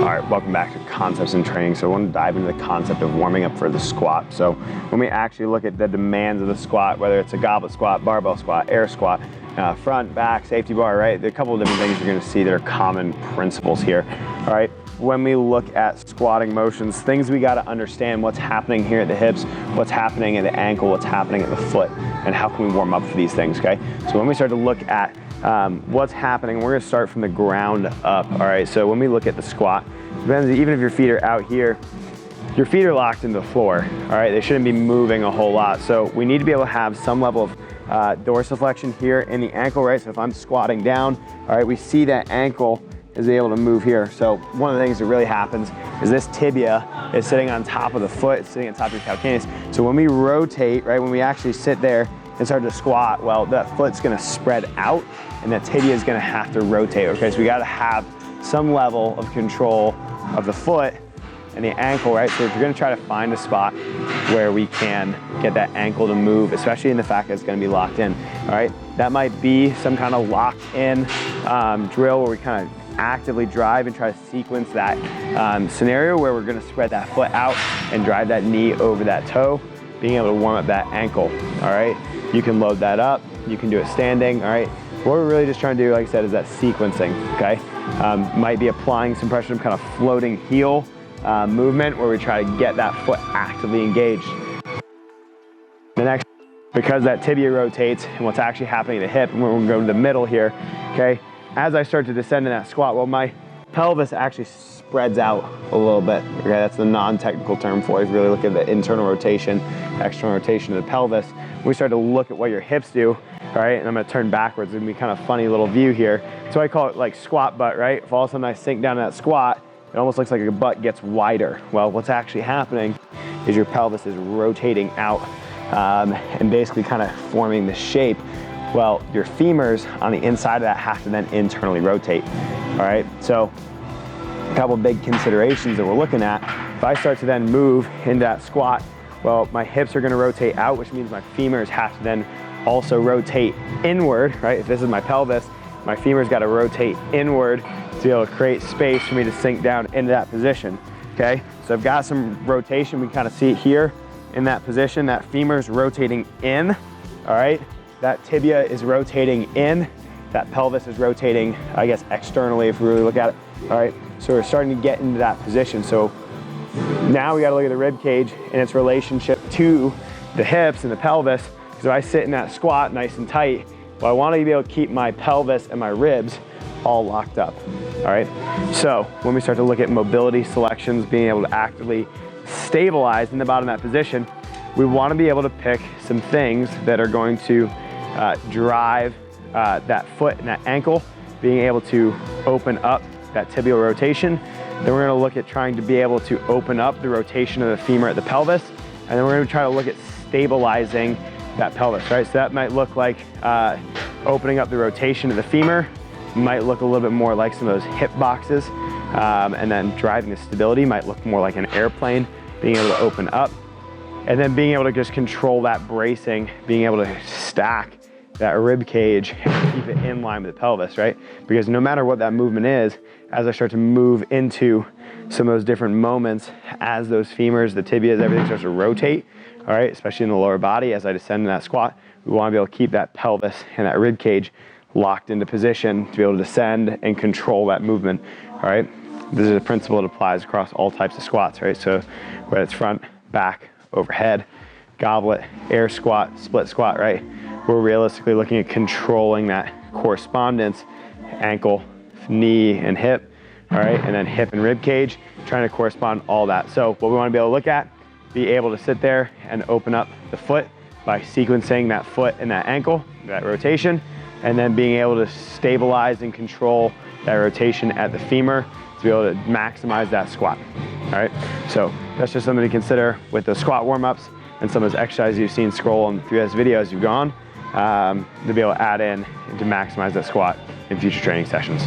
All right, welcome back to Concepts in Training. So I want to dive into the concept of warming up for the squat. So when we actually look at the demands of the squat, whether it's a goblet squat, barbell squat, air squat, front, back, safety bar, right? There are a couple of different things you're going to see that are common principles here. All right, when we look at squatting motions, things we got to understand what's happening here at the hips, what's happening at the ankle, what's happening at the foot, and how can we warm up for these things, okay? So when we start to look at what's happening, we're going to start from the ground up. All right, so when we look at the squat, even if your feet are out here, your feet are locked into the floor. All right, they shouldn't be moving a whole lot. So we need to be able to have some level of dorsiflexion here in the ankle, right? So if I'm squatting down, all right, we see that ankle is able to move here. So one of the things that really happens is this tibia is sitting on top of the foot, it's sitting on top of your calcaneus. So when we rotate, right, when we actually sit there and start to squat, well, that foot's gonna spread out and that tibia is gonna have to rotate, okay? So we gotta have some level of control of the foot and the ankle, right? So if you're gonna try to find a spot where we can get that ankle to move, especially in the fact that it's gonna be locked in, all right? That might be some kind of locked in drill where we kind of actively drive and try to sequence that scenario where we're gonna spread that foot out and drive that knee over that toe, being able to warm up that ankle, all right? You can load that up, you can do it standing, all right? What we're really just trying to do, like I said, is that sequencing, okay? Might be applying some pressure, some kind of floating heel movement where we try to get that foot actively engaged. The next, because that tibia rotates and what's actually happening at the hip, and we're gonna go to the middle here, okay? As I start to descend in that squat, well, my pelvis actually spreads out a little bit, okay? That's the non-technical term for it. If you really look at the internal rotation, external rotation of the pelvis, we start to look at what your hips do, all right? And I'm gonna turn backwards. It's gonna be kind of funny little view here. So I call it like squat butt, right? If all of a sudden I sink down in that squat, it almost looks like your butt gets wider. Well, what's actually happening is your pelvis is rotating out and basically kind of forming the shape. Well, your femurs on the inside of that have to then internally rotate, all right? So a couple big considerations that we're looking at. If I start to then move into that squat, well, my hips are gonna rotate out, which means my femurs have to then also rotate inward, right? If this is my pelvis, my femurs gotta rotate inward to be able to create space for me to sink down into that position, okay? So I've got some rotation, we can kind of see it here in that position, that femur's rotating in, all right? That tibia is rotating in, that pelvis is rotating, I guess, externally if we really look at it, all right? So we're starting to get into that position. So now we gotta look at the rib cage and its relationship to the hips and the pelvis. Because if I sit in that squat nice and tight, well, I wanna be able to keep my pelvis and my ribs all locked up, all right? So when we start to look at mobility selections, being able to actively stabilize in the bottom of that position, we wanna be able to pick some things that are going to drive that foot and that ankle, being able to open up that tibial rotation. Then we're gonna look at trying to be able to open up the rotation of the femur at the pelvis. And then we're gonna try to look at stabilizing that pelvis, right? So that might look like opening up the rotation of the femur, might look a little bit more like some of those hip boxes, and then driving the stability might look more like an airplane, being able to open up, and then being able to just control that bracing, being able to stack that rib cage and keep it in line with the pelvis, right? Because no matter what that movement is, as I start to move into some of those different moments, as those femurs, the tibias, everything starts to rotate, all right, especially in the lower body, as I descend in that squat, we wanna be able to keep that pelvis and that rib cage locked into position to be able to descend and control that movement, all right? This is a principle that applies across all types of squats, right? So whether it's front, back, overhead, goblet, air squat, split squat, right? We're realistically looking at controlling that correspondence, ankle, knee, and hip, all right? And then hip and rib cage, trying to correspond all that. So what we wanna be able to look at, be able to sit there and open up the foot by sequencing that foot and that ankle, that rotation, and then being able to stabilize and control that rotation at the femur to be able to maximize that squat, all right? So that's just something to consider with the squat warm-ups and some of those exercises you've seen scrolling through this video as you've gone, to be able to add in and to maximize that squat in future training sessions.